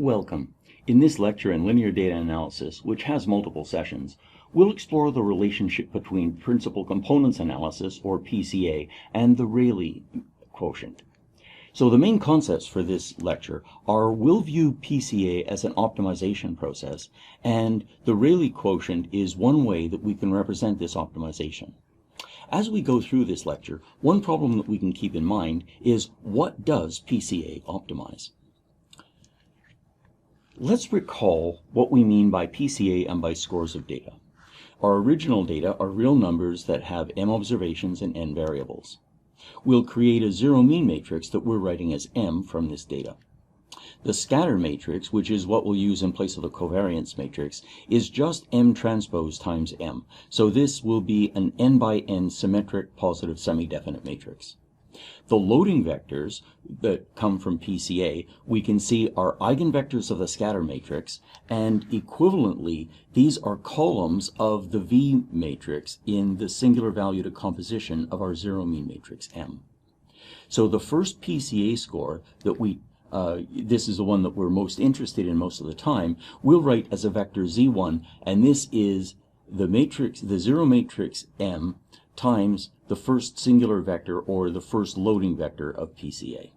Welcome. In this lecture in linear data analysis, which has multiple sessions, we'll explore the relationship between principal components analysis, or PCA, and the Rayleigh quotient. So the main concepts for this lecture are we'll view PCA as an optimization process, and the Rayleigh quotient is one way that we can represent this optimization. As we go through this lecture, one problem that we can keep in mind is what does PCA optimize? Let's recall what we mean by PCA and by scores of data. Our original data are real numbers that have m observations and n variables. We'll create a zero mean matrix that we're writing as m from this data. The scatter matrix, which is what we'll use in place of the covariance matrix, is just m transpose times m. So this will be an n by n symmetric positive semi-definite matrix. The loading vectors that come from PCA, we can see are eigenvectors of the scatter matrix, and equivalently, these are columns of the V matrix in the singular value decomposition of our zero mean matrix M. So the first PCA score that this is the one that we're most interested in most of the time, we'll write as a vector Z1, and this is the matrix, the zero matrix M, times the first singular vector or the first loading vector of PCA.